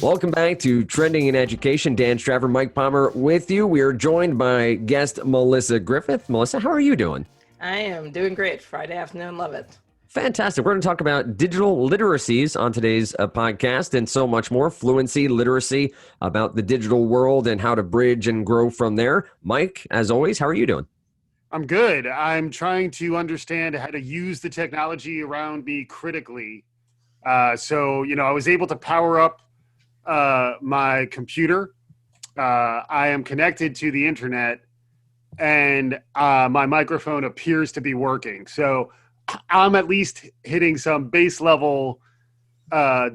Welcome back to Trending in Education. Dan Straver, Mike Palmer with you. We are joined by guest Melissa Griffith. Melissa, how are you doing? I am doing great. Friday afternoon, love it. Fantastic. We're going to talk about digital literacies on today's podcast and so much more. Fluency, literacy, about the digital world and how to bridge and grow from there. Mike, as always, how are you doing? I'm good. I'm trying to understand how to use the technology around me critically. I was able to power up my computer. I am connected to the internet, and my microphone appears to be working. So I'm at least hitting some base level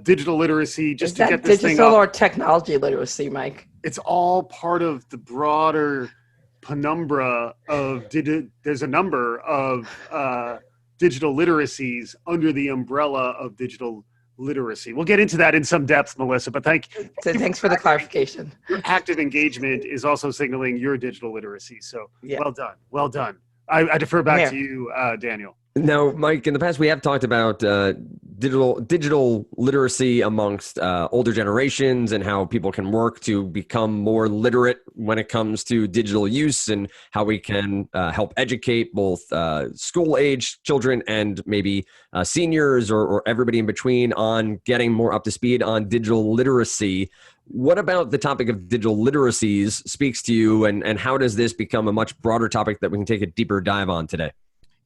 digital literacy just to get this thing up. Digital or technology literacy, Mike? It's all part of the broader penumbra of there's a number of digital literacies under the umbrella of digital literacy. We'll get into that in some depth, Melissa, but thanks for the clarification. Your active engagement is also signaling your digital literacy. So yeah. Well done. I defer back to you, Daniel. Now, Mike, in the past, we have talked about digital literacy amongst older generations and how people can work to become more literate when it comes to digital use and how we can help educate both school-age children and maybe seniors or everybody in between on getting more up to speed on digital literacy. What about the topic of digital literacies speaks to you, and how does this become a much broader topic that we can take a deeper dive on today?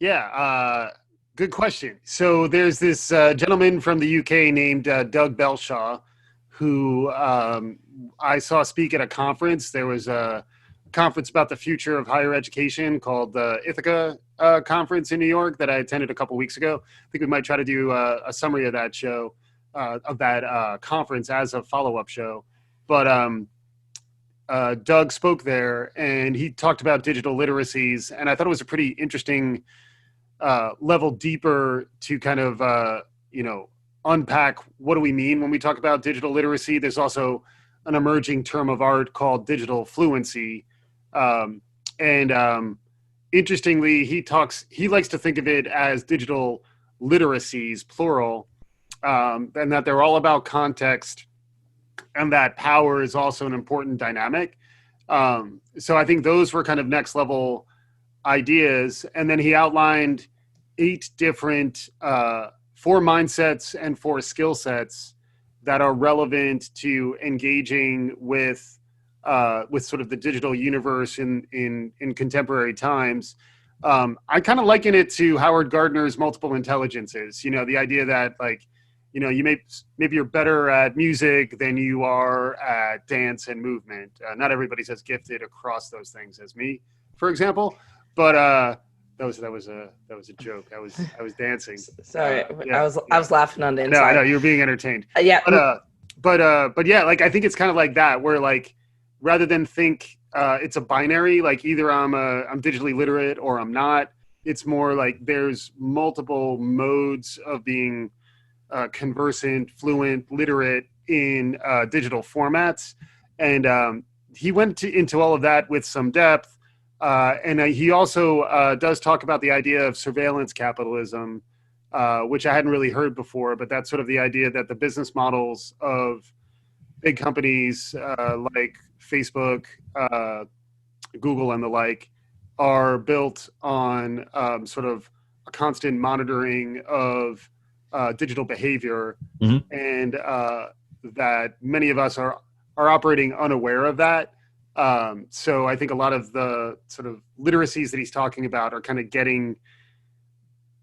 Yeah, good question. So there's this gentleman from the UK named Doug Belshaw, who I saw speak at a conference. There was a conference about the future of higher education called the Ithaka conference in New York that I attended a couple weeks ago. I think we might try to do a summary of that show, of that conference as a follow-up show. But Doug spoke there, and he talked about digital literacies, and I thought it was a pretty interesting level deeper to kind of unpack what do we mean when we talk about digital literacy. There's also an emerging term of art called digital fluency, interestingly, he likes to think of it as digital literacies, plural, and that they're all about context, and that power is also an important dynamic. So I think those were kind of next level ideas. And then he outlined 8 different 4 mindsets and 4 skill sets that are relevant to engaging with sort of the digital universe in contemporary times. I kind of liken it to Howard Gardner's multiple intelligences. The idea that maybe you're better at music than you are at dance and movement. Not everybody's as gifted across those things as me, for example. But that was a joke. I was dancing. Sorry, I was laughing on the inside. No, I know you were being entertained. Yeah. But yeah, like I think it's kind of like that, where like rather than think it's a binary, like either I'm digitally literate or I'm not. It's more like there's multiple modes of being conversant, fluent, literate in digital formats, and he went into all of that with some depth. And he also does talk about the idea of surveillance capitalism, which I hadn't really heard before, but that's sort of the idea that the business models of big companies like Facebook, Google, and the like are built on sort of a constant monitoring of digital behavior, and that many of us are operating unaware of that. So I think a lot of the sort of literacies that he's talking about are kind of getting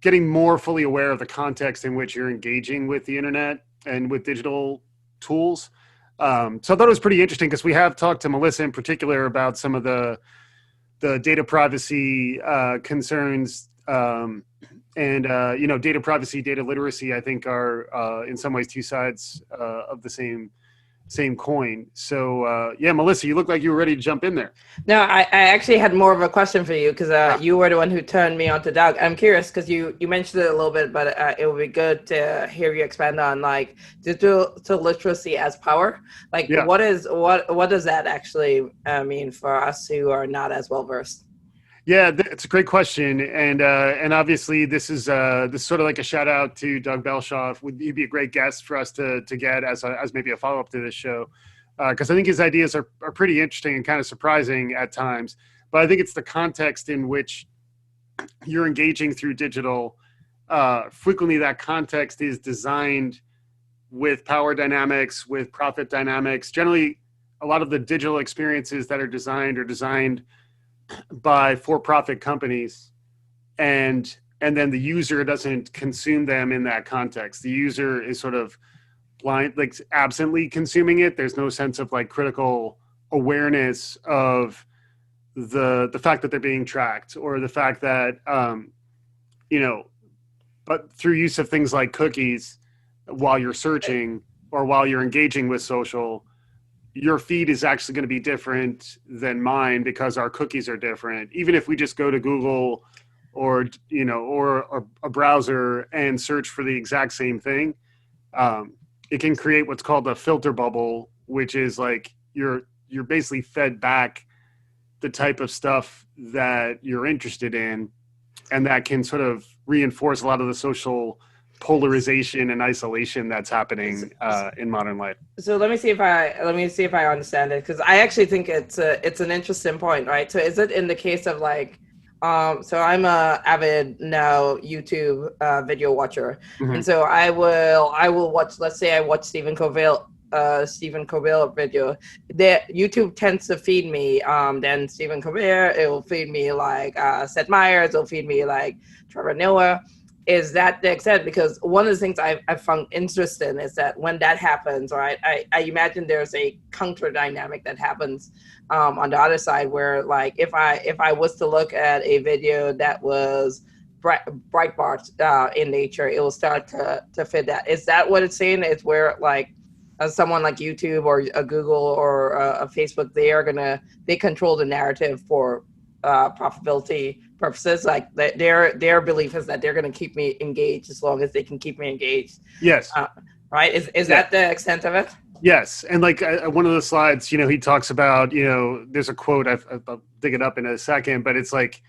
more fully aware of the context in which you're engaging with the internet and with digital tools. So I thought it was pretty interesting because we have talked to Melissa in particular about some of the data privacy concerns, and data privacy, data literacy, I think are in some ways 2 sides of the same coin. So yeah, Melissa, you look like you were ready to jump in there. No, I actually had more of a question for you because you were the one who turned me on to Doug. I'm curious because you mentioned it a little bit, but it would be good to hear you expand on like digital literacy as power. Like what does that actually mean for us who are not as well versed? Yeah, it's a great question, and obviously this is sort of like a shout out to Doug Belshaw. He'd be a great guest for us to get as maybe a follow up to this show, because I think his ideas are pretty interesting and kind of surprising at times. But I think it's the context in which you're engaging through digital. Frequently, that context is designed with power dynamics, with profit dynamics. Generally, a lot of the digital experiences that are designed by for-profit companies, and then the user doesn't consume them in that context. The user is sort of blind, like absently consuming it. There's no sense of like critical awareness of the fact that they're being tracked, or the fact that but through use of things like cookies while you're searching or while you're engaging with social, your feed is actually going to be different than mine because our cookies are different. Even if we just go to Google or a browser and search for the exact same thing, it can create what's called a filter bubble, which is like you're basically fed back the type of stuff that you're interested in, and that can sort of reinforce a lot of the social polarization and isolation that's happening in modern life. So let me see if I understand it, because I actually think it's an interesting point, right? So is it in the case of like, so I'm a avid now YouTube video watcher, Mm-hmm. and so I will watch. Let's say I watch Stephen Covey video. That YouTube tends to feed me then Stephen Covey. It will feed me like Seth Meyers. It'll feed me like Trevor Noah. Is that the extent? Because one of the things I found interesting is that when that happens, right, I imagine there's a counter dynamic that happens on the other side, where like if I was to look at a video that was Breitbart in nature, it will start to fit that. Is that what it's saying? It's where like someone like YouTube or a Google or a Facebook, they control the narrative for profitability purposes. Like their belief is that they're going to keep me engaged as long as they can keep me engaged. Yes. Right. Is that the extent of it? Yes. And like one of the slides, he talks about, there's a quote, I'll dig it up in a second, but it's like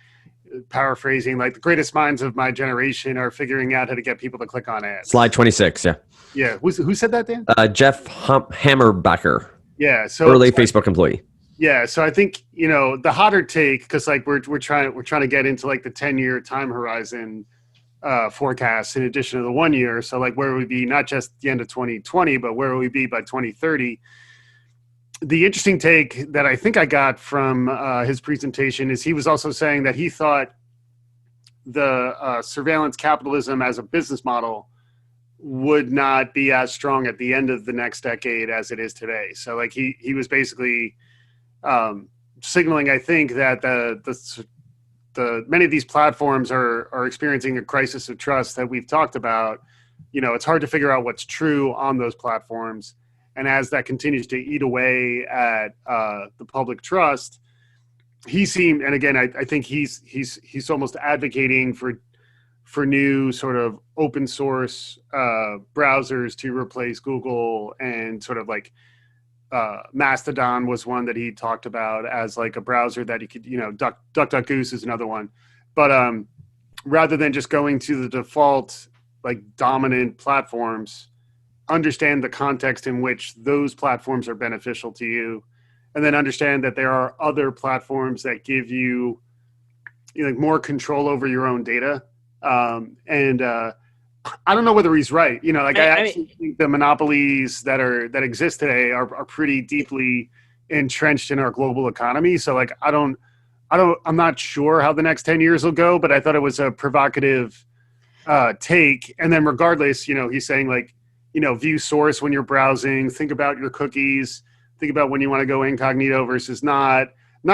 paraphrasing, like the greatest minds of my generation are figuring out how to get people to click on ads. Slide 26. Yeah. Yeah. Who said that, Dan? Jeff Hammerbacher. Yeah. So early Facebook employee. Yeah, so I think the hotter take, because like we're trying to get into like the 10-year time horizon forecast in addition to the 1 year. So like where we be not just the end of 2020, but where will we be by 2030? The interesting take that I think I got from his presentation is he was also saying that he thought the surveillance capitalism as a business model would not be as strong at the end of the next decade as it is today. So like he was basically signaling, I think, that the many of these platforms are experiencing a crisis of trust that we've talked about. It's hard to figure out what's true on those platforms, and as that continues to eat away at the public trust, he seemed, and again, I think he's almost advocating for new sort of open source browsers to replace Google, and sort of like Mastodon was one that he talked about as like a browser that you could, DuckDuckGoose is another one. But rather than just going to the default, like dominant platforms, understand the context in which those platforms are beneficial to you, and then understand that there are other platforms that give you, like more control over your own data. I don't know whether he's right. I think the monopolies that exist today are pretty deeply entrenched in our global economy. So like, I'm not sure how the next 10 years will go, but I thought it was a provocative take. And then regardless, he's saying like, view source when you're browsing, think about your cookies, think about when you want to go incognito versus not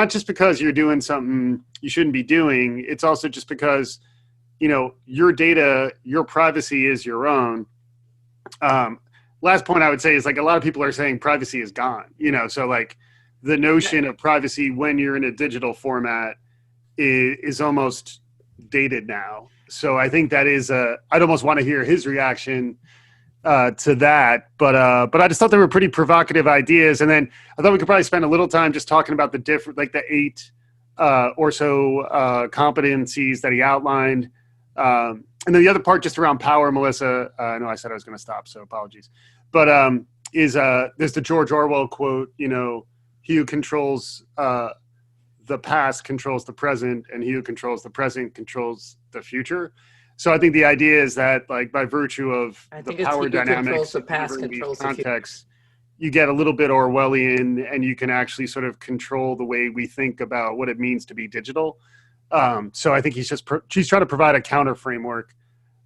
just because you're doing something you shouldn't be doing. It's also just because your data, your privacy is your own. Last point I would say is like a lot of people are saying privacy is gone, so like the notion of privacy when you're in a digital format is almost dated now. So I think that is I'd almost want to hear his reaction to that, but I just thought they were pretty provocative ideas. And then I thought we could probably spend a little time just talking about the different, like the 8 or so competencies that he outlined. And then the other part just around power, Melissa, I know I said I was going to stop, so apologies. But there's the George Orwell quote, you know, he who controls the past controls the present, and he who controls the present controls the future. So I think the idea is that, like, by virtue of the power dynamics the past in these controls contexts, you get a little bit Orwellian, and you can actually sort of control the way we think about what it means to be digital. So I think she's trying to provide a counter framework.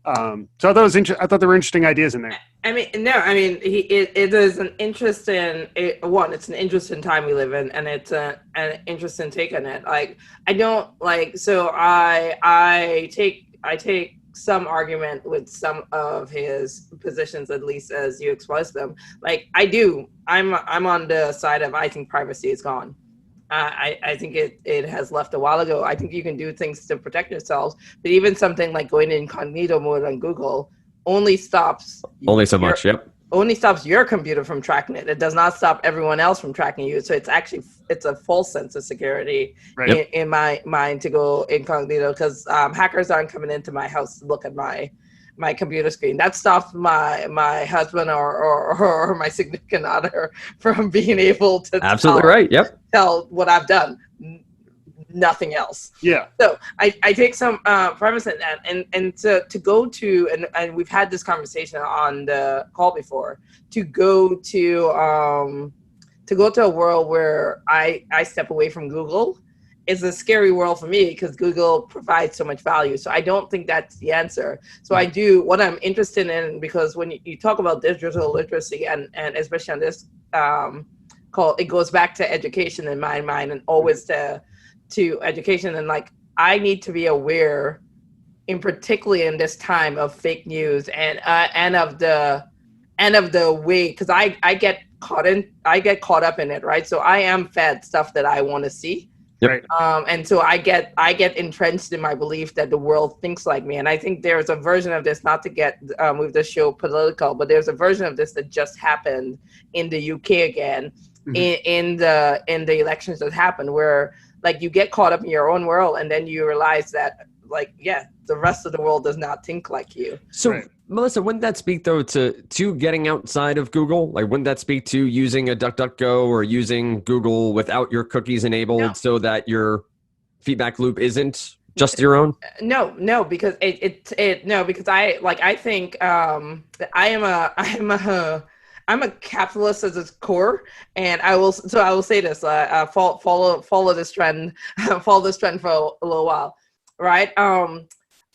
So I thought there were interesting ideas in there. It is an interesting it's an interesting time we live in, and it's an interesting take on it. Like, I don't like, so I take some argument with some of his positions, at least as you express them. Like, I'm on the side of, I think privacy is gone. I think it has left a while ago. I think you can do things to protect yourselves, but even something like going incognito mode on Google only stops so much. Yep. Only stops your computer from tracking it. It does not stop everyone else from tracking you. So it's a false sense of security, right, in my mind to go incognito, because hackers aren't coming into my house to look at my computer screen. That stops my husband or my significant other from being able to tell what I've done. Nothing else. Yeah. So I take some premise in that, and to go to, and we've had this conversation on the call before, to go to a world where I step away from Google is a scary world for me, because Google provides so much value. So I don't think that's the answer. So what I'm interested in, because when you talk about digital literacy, and especially on this call, it goes back to education in my mind, and always to education. And like, I need to be aware, in particularly in this time of fake news and of the way, because I get caught up in it, right? So I am fed stuff that I want to see. Right. And so I get entrenched in my belief that the world thinks like me. And I think there's a version of this, not to get with the show political, but there's a version of this that just happened in the UK again, in the elections that happened, where like you get caught up in your own world, and then you realize that, like, yeah, the rest of the world does not think like you. So Melissa, wouldn't that speak though to getting outside of Google? Like, wouldn't that speak to using a DuckDuckGo or using Google without your cookies enabled, so that your feedback loop isn't just your own? No, because because I think I'm a capitalist at its core, and I will say this: follow this trend, follow this trend for a little while, right?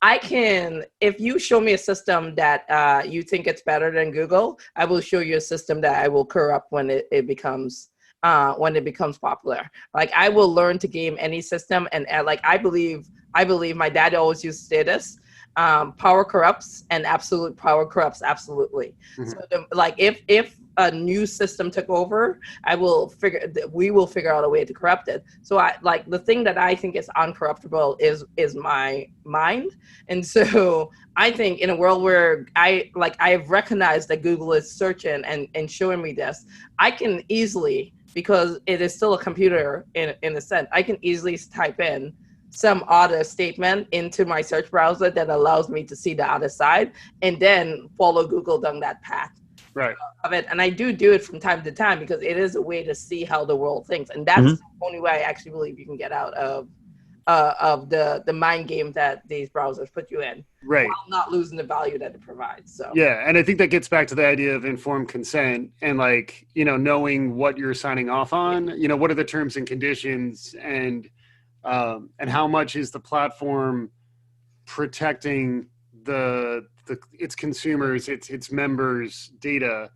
If you show me a system that you think it's better than Google, I will show you a system that I will corrupt when it becomes popular. Like, I will learn to game any system, and like I believe my dad always used to say this: power corrupts, and absolute power corrupts absolutely. So if a new system took over, we will figure out a way to corrupt it. So the thing that I think is uncorruptible is my mind. And so I think in a world where I've recognized that Google is searching and showing me this, I can easily, because it is still a computer in a sense, I can easily type in some other statement into my search browser that allows me to see the other side, and then follow Google down that path of it. And I do it from time to time, because it is a way to see how the world thinks, and that's the only way I actually believe you can get out of the mind game that these browsers put you in, right, while not losing the value that it provides. So yeah, and I think that gets back to the idea of informed consent, and like, you know, knowing what you're signing off on. You know, what are the terms and conditions, and how much is the platform protecting its consumers, its members' data.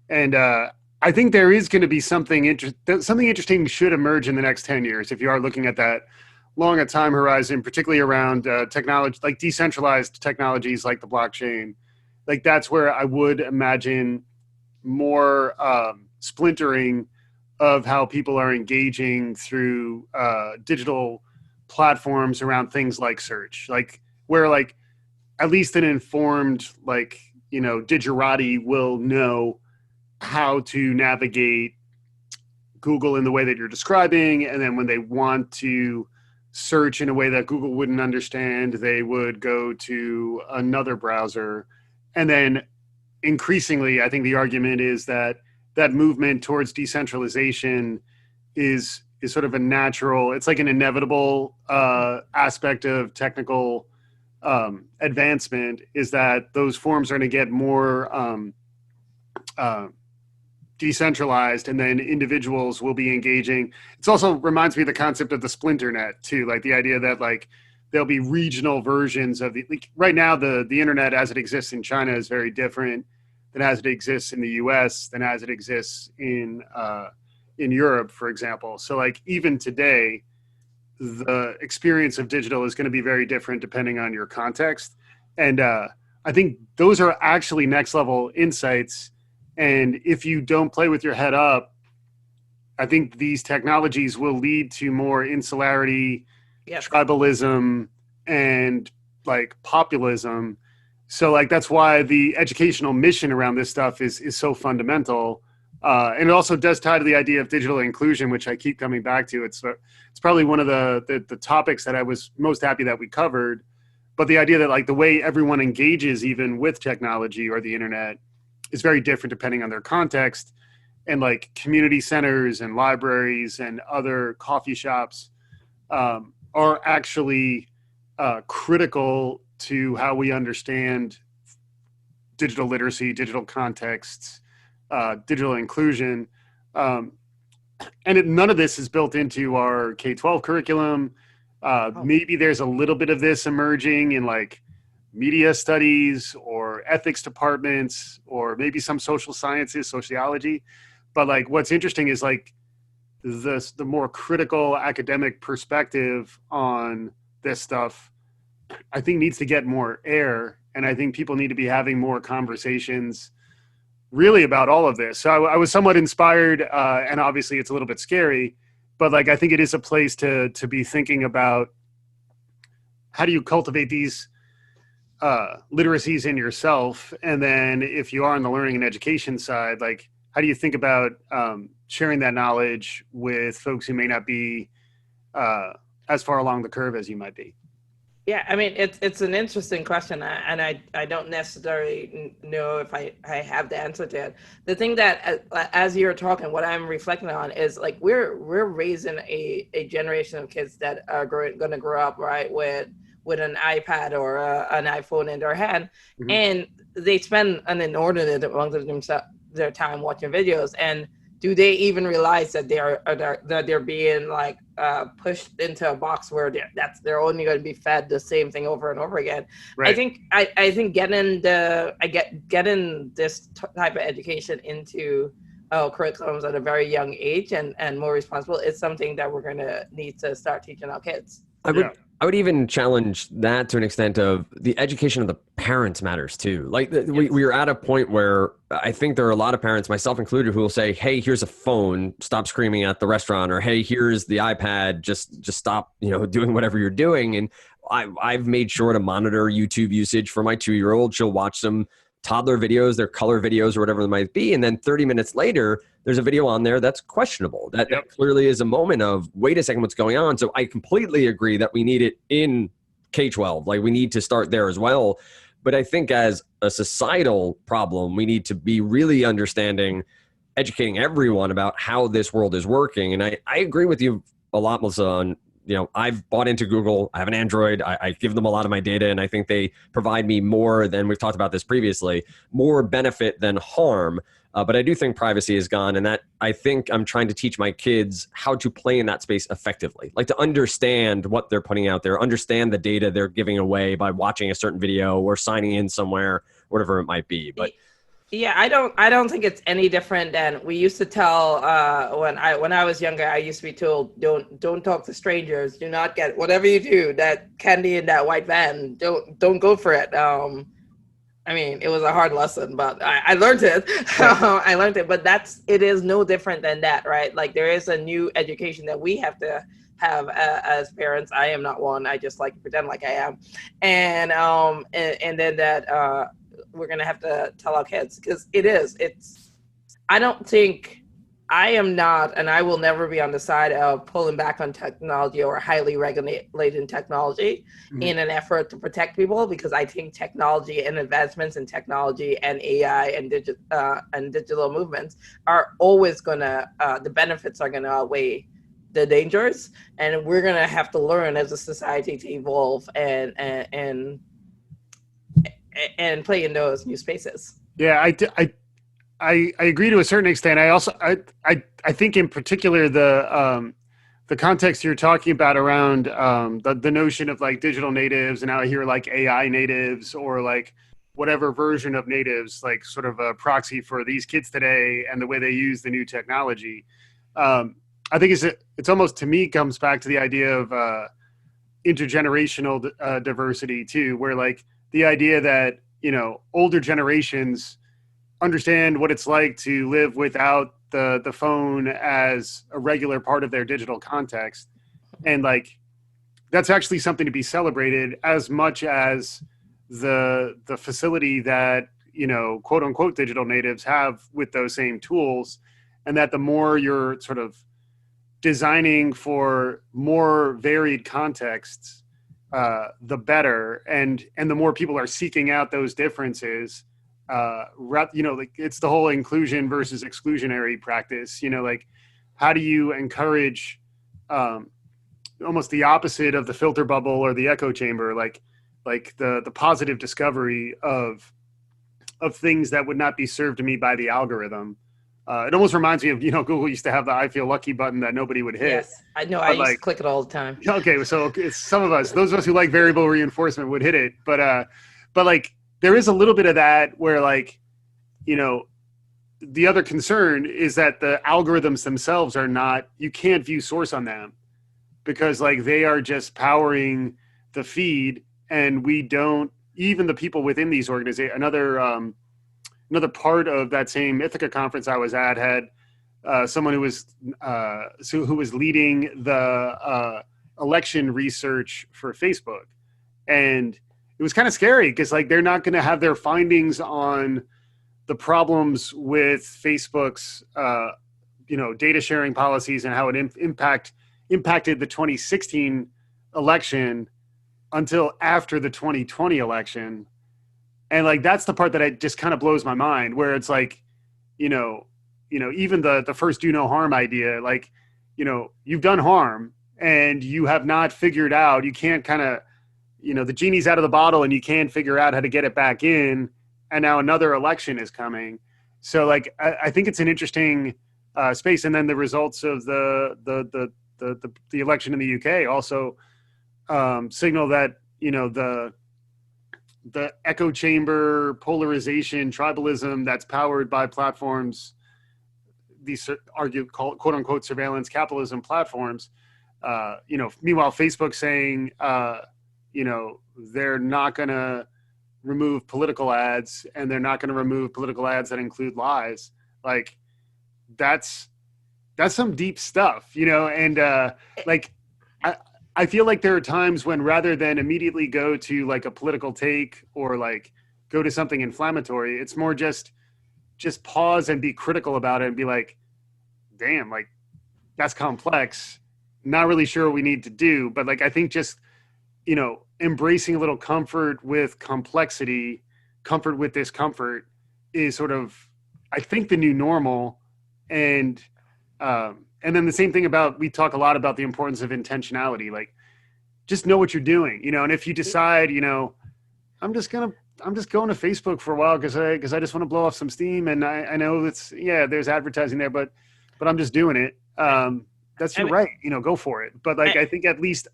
And I think there is going to be something interesting should emerge in the next 10 years if you are looking at that long a time horizon, particularly around technology, like decentralized technologies like the blockchain. Like, that's where I would imagine more splintering of how people are engaging through digital platforms around things like search, like where like at least an informed, like, you know, digerati will know how to navigate Google in the way that you're describing. And then when they want to search in a way that Google wouldn't understand. They would go to another browser. And then increasingly, I think the argument is that that movement towards decentralization is sort of a natural, it's like an inevitable aspect of technical advancement, is that those forms are going to get more decentralized, and then individuals will be engaging. It's also reminds me of the concept of the splinter net too, like the idea that like there'll be regional versions of the, like right now the internet as it exists in China is very different than as it exists in the US, than as it exists in Europe, for example. So like even today, the experience of digital is going to be very different depending on your context. And I think those are actually next level insights. And if you don't play with your head up, I think these technologies will lead to more insularity, tribalism, and like populism. So like that's why the educational mission around this stuff is so fundamental. And it also does tie to the idea of digital inclusion, which I keep coming back to. It's probably one of the topics that I was most happy that we covered. But the idea that like the way everyone engages even with technology or the internet is very different depending on their context. And like community centers and libraries and other coffee shops are actually critical to how we understand digital literacy, digital contexts, digital inclusion. And none of this is built into our K-12 curriculum. Maybe there's a little bit of this emerging in like media studies or ethics departments, or maybe some social sciences, sociology. But like what's interesting is like the more critical academic perspective on this stuff, I think needs to get more air. And I think people need to be having more conversations really about all of this. So I was somewhat inspired, and obviously it's a little bit scary, but like I think it is a place to be thinking about how do you cultivate these literacies in yourself, and then if you are on the learning and education side, like how do you think about sharing that knowledge with folks who may not be as far along the curve as you might be? Yeah, I mean, it's an interesting question, and I don't necessarily know if I have the answer to it. The thing that, as you're talking, what I'm reflecting on is like we're raising a generation of kids that are going to grow up right with an iPad or an iPhone in their hand, mm-hmm. and they spend an inordinate amount of their time watching videos. And do they even realize that they're being like pushed into a box where they're only going to be fed the same thing over and over again? Right. I think getting this type of education into curriculums at a very young age and more responsible is something that we're going to need to start teaching our kids. I would even challenge that to an extent of the education of the parents matters too. Like we are at a point where I think there are a lot of parents, myself included, who will say, hey, here's a phone, stop screaming at the restaurant, or hey, here's the iPad, just stop, doing whatever you're doing. And I've made sure to monitor YouTube usage for my 2-year-old. She'll watch some toddler videos, their color videos or whatever it might be. And then 30 minutes later, there's a video on there that's questionable. That clearly is a moment of, wait a second, what's going on? So I completely agree that we need it in K-12. Like we need to start there as well. But I think as a societal problem, we need to be really understanding, educating everyone about how this world is working. And I agree with you a lot, Melissa, on, I've bought into Google. I have an Android. I give them a lot of my data, and I think they provide me more than, we've talked about this previously, more benefit than harm. But I do think privacy is gone, and that I think I'm trying to teach my kids how to play in that space effectively, like to understand what they're putting out there, understand the data they're giving away by watching a certain video or signing in somewhere, whatever it might be. But yeah, I don't think it's any different than we used to tell when I was younger. I used to be told, don't talk to strangers, do not get whatever you do, that candy in that white van, don't go for it. I mean, it was a hard lesson, but I learned it. I learned it, but it is no different than that, right? Like there is a new education that we have to have as parents. I am not one. I just like to pretend like I am. And then we're going to have to tell our kids, because I don't think I am not, and I will never be on the side of pulling back on technology or highly regulated technology in an effort to protect people, because I think technology and advancements in technology and AI and digital movements are always gonna, the benefits are gonna outweigh the dangers, and we're gonna have to learn as a society to evolve and play in those new spaces. Yeah, I agree to a certain extent. I also I think in particular the context you're talking about around the notion of like digital natives, and now I hear like AI natives or like whatever version of natives, like sort of a proxy for these kids today and the way they use the new technology. I think it's almost, to me, comes back to the idea of intergenerational diversity too, where like the idea that, you know, older generations understand what it's like to live without the phone as a regular part of their digital context. And like, that's actually something to be celebrated as much as the facility that, you know, quote unquote digital natives have with those same tools. And that the more you're sort of designing for more varied contexts, the better. And the more people are seeking out those differences, you know, like it's the whole inclusion versus exclusionary practice, you know, like how do you encourage almost the opposite of the filter bubble or the echo chamber, like the positive discovery of things that would not be served to me by the algorithm. It almost reminds me of, you know, Google used to have the I feel lucky button that nobody would hit. Yes, I know. I used to click it all the time. Okay, so it's some of us, those of us who like variable reinforcement would hit it, but like there is a little bit of that where, like, you know, the other concern is that the algorithms themselves are not, you can't view source on them because like they are just powering the feed, and we don't, even the people within these organizations, another part of that same Ithaka conference I was at had someone who was leading the election research for Facebook. And it was kind of scary because like they're not going to have their findings on the problems with Facebook's you know, data sharing policies and how it impacted the 2016 election until after the 2020 election. And like that's the part that it just kind of blows my mind, where it's like, you know, even the first do no harm idea, like, you know, you've done harm and you have not figured out, you can't kind of, you know, the genie's out of the bottle and you can't figure out how to get it back in. And now another election is coming. So like, I think it's an interesting space. And then the results of the election in the UK also signal that, you know, the echo chamber polarization, tribalism that's powered by platforms, these quote unquote surveillance capitalism platforms, you know, meanwhile, Facebook saying, you know, they're not going to remove political ads, and they're not going to remove political ads that include lies. Like that's some deep stuff, you know? And like, I feel like there are times when rather than immediately go to like a political take or like go to something inflammatory, it's more just pause and be critical about it and be like, damn, like that's complex. Not really sure what we need to do. But like, I think just, you know, embracing a little comfort with complexity, comfort with discomfort is sort of, I think, the new normal. And then the same thing about, we talk a lot about the importance of intentionality, like just know what you're doing, you know, and if you decide, you know, I'm just going to Facebook for a while because I just want to blow off some steam. And I know it's, yeah, there's advertising there, but I'm just doing it. That's your right, you know, go for it. But like, I think at least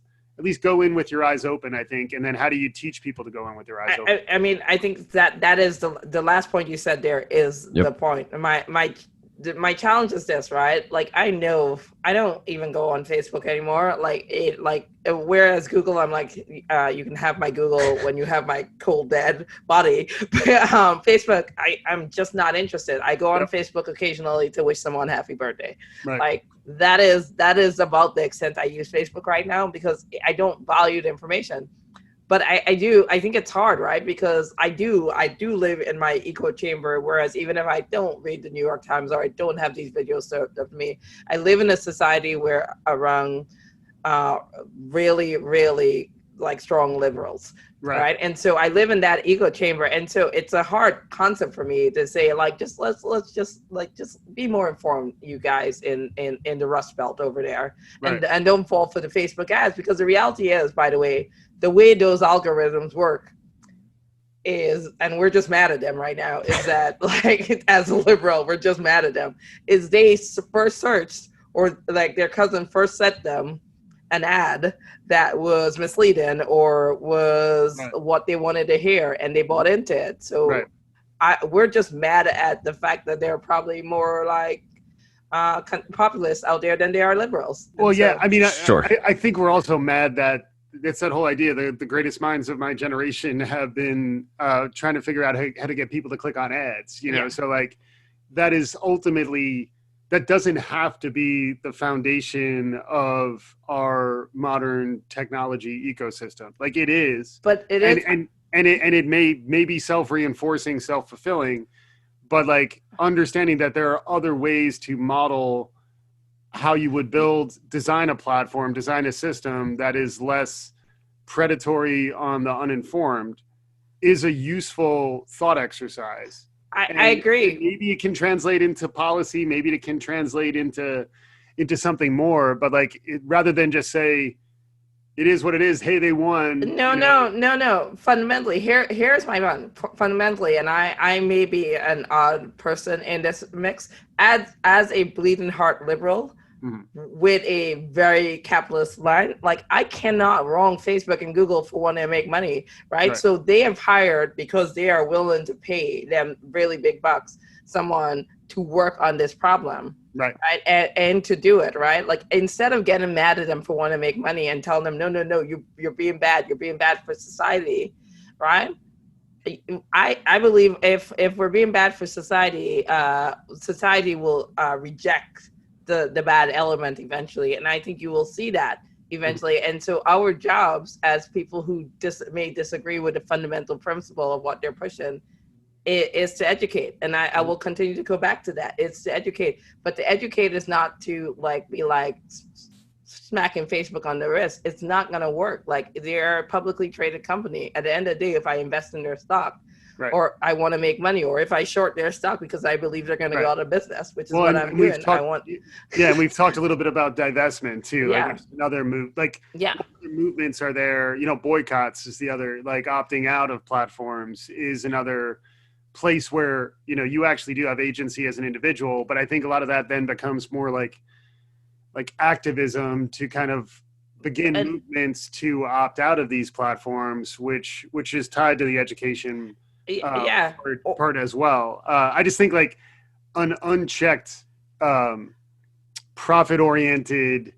go in with your eyes open, I think. And then how do you teach people to go in with their eyes open? I mean, I think that is the last point you said there is the point. My challenge is this, right? Like, I know I don't even go on Facebook anymore. Whereas Google, I'm like, you can have my Google when you have my cold dead body. But Facebook, I'm just not interested. I go on Facebook occasionally to wish someone happy birthday. Right. Like that is about the extent I use Facebook right now, because I don't value the information. but I think it's hard, right? Because I do live in my echo chamber, whereas even if I don't read the New York Times or I don't have these videos served up to me, I live in a society where around really, really like strong liberals. Right. And so I live in that echo chamber. And so it's a hard concept for me to say, like, just let's just be more informed, you guys in the Rust Belt over there. Right. And don't fall for the Facebook ads, because the reality is, by the way those algorithms work is, and we're just mad at them right now, is that like, as a liberal, we're just mad at them, is they first searched, or like their cousin first sent them an ad that was misleading or was what they wanted to hear, and they bought into it. So we're just mad at the fact that they're probably more like populists out there than they are liberals. And well, yeah, I mean, I think we're also mad that it's that whole idea that the greatest minds of my generation have been trying to figure out how to get people to click on ads, you know? So like, that is ultimately, that doesn't have to be the foundation of our modern technology ecosystem. Like, it is, but it is, and it may be self-reinforcing, self-fulfilling, but like understanding that there are other ways to model how you would design a platform, design a system that is less predatory on the uninformed is a useful thought exercise. I agree. Maybe it can translate into policy. Maybe it can translate into something more. But like, rather than just say, it is what it is. Hey, they won. No. Fundamentally, here's my one. Fundamentally, and I may be an odd person in this mix. As a bleeding heart liberal, with a very capitalist line, like, I cannot wrong Facebook and Google for wanting to make money, right? So they have hired, because they are willing to pay them really big bucks, someone to work on this problem, right? And to do it, right? Like, instead of getting mad at them for wanting to make money and telling them, no, you're being bad for society, right? I believe if we're being bad for society, society will reject the bad element eventually, and I think you will see that eventually. And so our jobs as people who may disagree with the fundamental principle of what they're pushing is to educate, and I will continue to go back to that. It's to educate, but to educate is not to like be like smacking Facebook on the wrist. It's not going to work. Like, they're a publicly traded company. At the end of the day, if I invest in their stock, or I want to make money, or if I short their stock because I believe they're going to go out of business, which is what I'm doing. And we've talked a little bit about divestment too. Like, another move, like, movements are there, you know, boycotts is the other, like, opting out of platforms is another place where, you know, you actually do have agency as an individual. But I think a lot of that then becomes more like activism to kind of begin movements to opt out of these platforms, which is tied to the education part as well. I just think like an unchecked, profit-oriented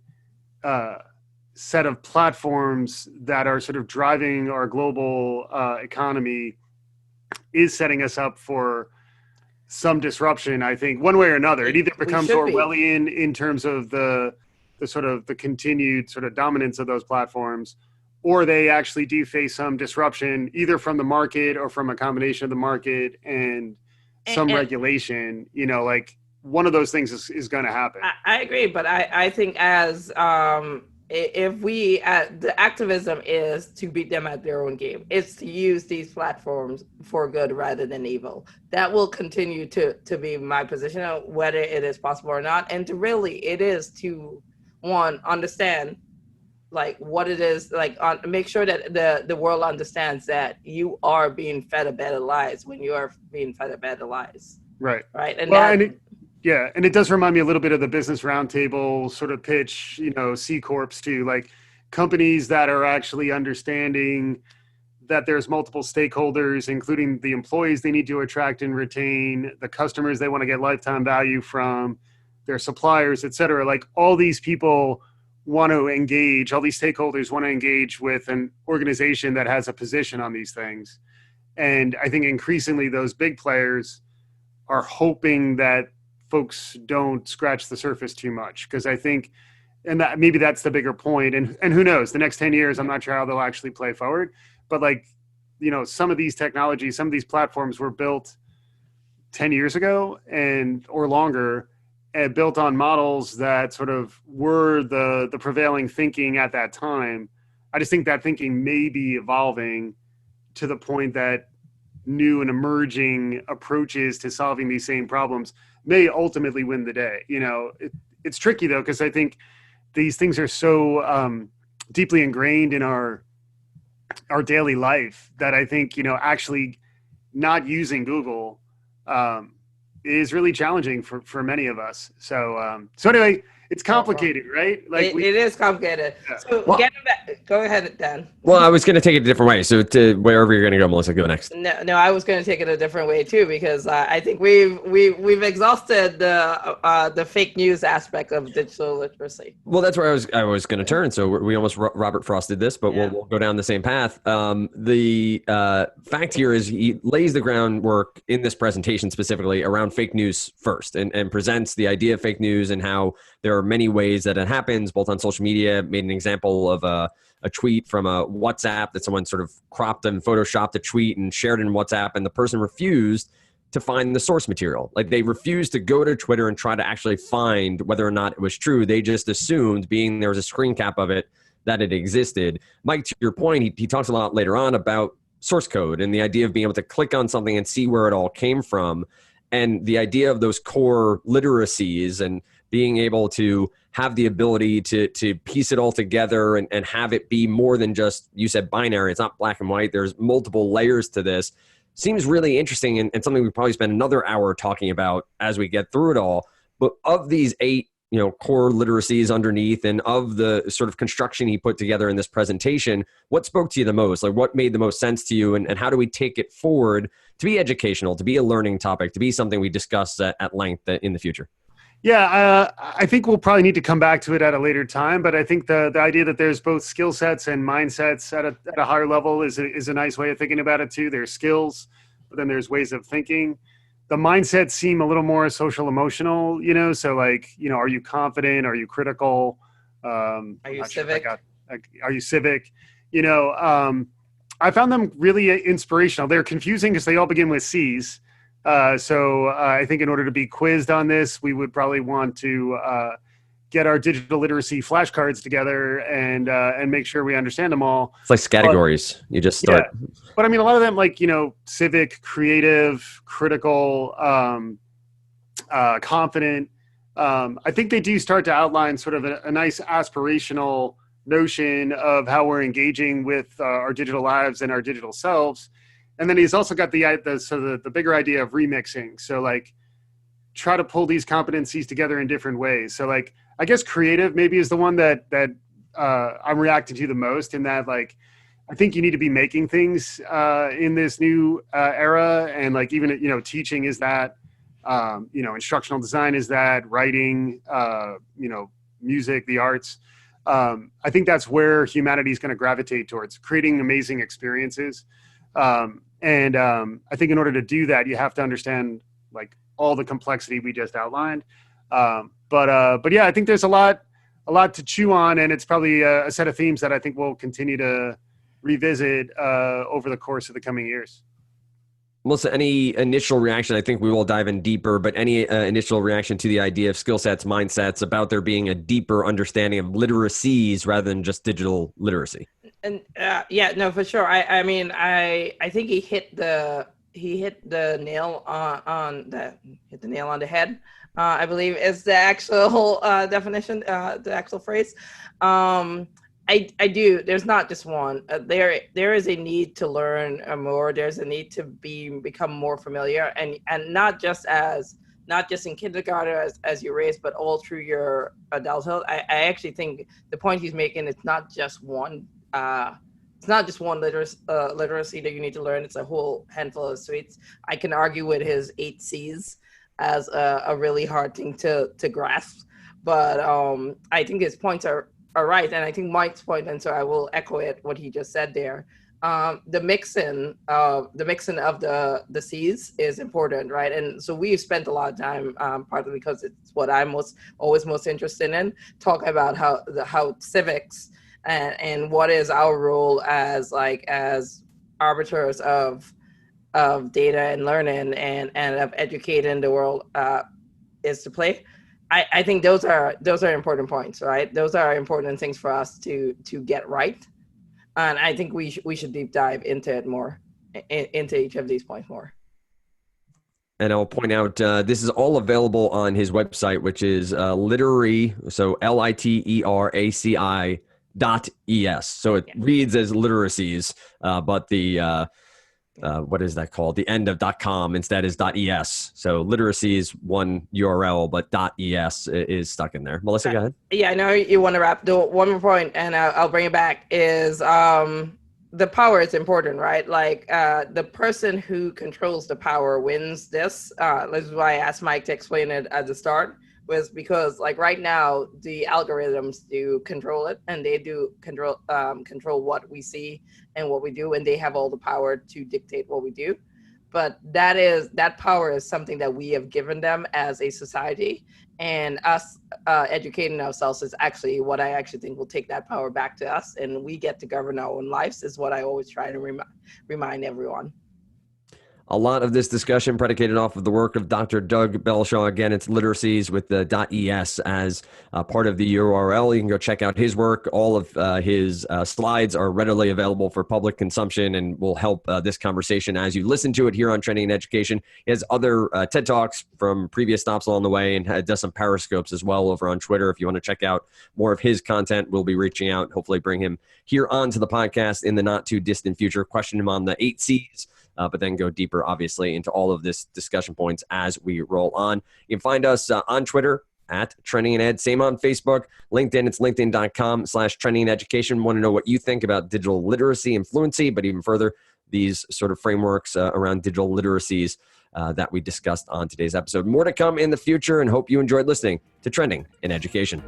set of platforms that are sort of driving our global economy is setting us up for some disruption, I think, one way or another. It either becomes Orwellian in terms of the sort of the continued sort of dominance of those platforms, or they actually do face some disruption either from the market or from a combination of the market and some regulation. You know, like, one of those things is going to happen. I agree, but I think as if we the activism is to beat them at their own game. It's to use these platforms for good rather than evil. That will continue to be my position, whether it is possible or not. And to really, it is to understand like what it is, like make sure that the world understands that you are being fed a better lies when you are being fed a better lies. Right. And and it does remind me a little bit of the Business Roundtable sort of pitch, you know, C Corps too, like companies that are actually understanding that there's multiple stakeholders, including the employees they need to attract and retain, the customers they want to get lifetime value from, their suppliers, et cetera. Like, all these people want to engage, all these stakeholders want to engage with an organization that has a position on these things. And I think increasingly those big players are hoping that folks don't scratch the surface too much, because I think, and that maybe that's the bigger point. And who knows, the next 10 years, I'm not sure how they'll actually play forward. but like, you know, some of these technologies, some of these platforms were built 10 years ago or longer, and built on models that sort of were the prevailing thinking at that time. I just think that thinking may be evolving to the point that new and emerging approaches to solving these same problems may ultimately win the day. You know, it's tricky though, because I think these things are so deeply ingrained in our daily life that I think, you know, actually not using Google is really challenging for many of us. So anyway, it's complicated, right? Like it is complicated. Yeah. So Well, getting back, go ahead, Dan. Well, I was going to take it a different way. So to wherever you're going to go, Melissa, go next. No, I was going to take it a different way too, because I think we've exhausted the fake news aspect of digital literacy. Well, that's where I was going to turn. So we almost Robert Frosted this, but Yeah. we'll go down the same path. The fact here is he lays the groundwork in this presentation specifically around fake news first, and presents the idea of fake news and how there are many ways that it happens, both on social media. Made an example of a tweet from a WhatsApp that someone sort of cropped and photoshopped a tweet and shared it in WhatsApp, and the person refused to find the source material. Like, they refused to go to Twitter and try to actually find whether or not it was true. They just assumed, being there was a screen cap of it, that it existed. Mike, to your point, he talks a lot later on about source code and the idea of being able to click on something and see where it all came from, and the idea of those core literacies and being able to have the ability to piece it all together and have it be more than just, you said binary, it's not black and white, there's multiple layers to this, seems really interesting, and something we probably spend another hour talking about as we get through it all. But of these 8, you know, core literacies underneath, and of the sort of construction he put together in this presentation, what spoke to you the most? Like, what made the most sense to you, and how do we take it forward to be educational, to be a learning topic, to be something we discuss at length in the future? Yeah, I think we'll probably need to come back to it at a later time, but I think the idea that there's both skill sets and mindsets at a higher level is a nice way of thinking about it too. There's skills, but then there's ways of thinking. The mindsets seem a little more social emotional, you know, so like, you know, are you confident? Are you critical? Are you civic? Are you civic? You know, I found them really inspirational. They're confusing because they all begin with C's. So I think in order to be quizzed on this, we would probably want to get our digital literacy flashcards together and make sure we understand them all. It's like categories. You just start. Yeah. But I mean, a lot of them, like, you know, civic, creative, critical, confident. I think they do start to outline sort of a nice aspirational notion of how we're engaging with our digital lives and our digital selves. And then he's also got the bigger idea of remixing. So like, try to pull these competencies together in different ways. So like, I guess creative maybe is the one that I'm reacting to the most, in that, like, I think you need to be making things in this new era. And like, even, you know, teaching is that, you know, instructional design is that, writing, you know, music, the arts. I think that's where humanity is going to gravitate towards, creating amazing experiences. And I think in order to do that, you have to understand like all the complexity we just outlined. But yeah, I think there's a lot to chew on, and it's probably a set of themes that I think we'll continue to revisit over the course of the coming years. Melissa, any initial reaction? I think we will dive in deeper, but any initial reaction to the idea of skill sets, mindsets, about there being a deeper understanding of literacies rather than just digital literacy? And yeah, no, for sure. I mean, I think he hit the nail on the head. I believe is the actual definition, the actual phrase. I do. There's not just one. There is a need to learn more. There's a need to become more familiar, and not just in kindergarten as you raised, but all through your adulthood. I actually think the point he's making, it's not just one. It's not just one literacy that you need to learn. It's a whole handful of suites. I can argue with his 8 C's as a really hard thing to grasp, but I think his points are right, and I think Mike's point, and so I will echo it what he just said there. The mixing of the C's is important, right? And so we've spent a lot of time, partly because it's what I'm always most interested in, talking about how civics and what is our role as arbiters of data and learning and of educating the world is to play. I think those are important points, right? Those are important things for us to get right, and I think we should deep dive into it more, into each of these points more. And I'll point out this is all available on his website, which is literary, so literaci.es. So it reads as literacies, but the what is that called? The end of .com instead is .es. So literacy is one URL, but .es is stuck in there. Melissa, go ahead. Yeah, I know you want to wrap. One more point, and I'll bring it back, is the power is important, right? Like the person who controls the power wins this. This is why I asked Mike to explain it at the start, was because like right now the algorithms do control it, and they do control what we see and what we do, and they have all the power to dictate what we do. But that power is something that we have given them as a society, and us educating ourselves is actually what I actually think will take that power back to us, and we get to govern our own lives, is what I always try to remind everyone. A lot of this discussion predicated off of the work of Dr. Doug Belshaw. Again, it's Literacies with the .es as part of the URL. You can go check out his work. All of his slides are readily available for public consumption and will help this conversation as you listen to it here on Trending in Education. He has other TED Talks from previous stops along the way, and does some Periscopes as well over on Twitter. If you want to check out more of his content, we'll be reaching out, hopefully bring him here onto the podcast in the not too distant future, question him on the 8 C's. But then go deeper, obviously, into all of this discussion points as we roll on. You can find us on Twitter at Trending in Ed. Same on Facebook. LinkedIn, it's linkedin.com/Trending in Education. Want to know what you think about digital literacy and fluency, but even further, these sort of frameworks around digital literacies that we discussed on today's episode. More to come in the future, and hope you enjoyed listening to Trending in Education.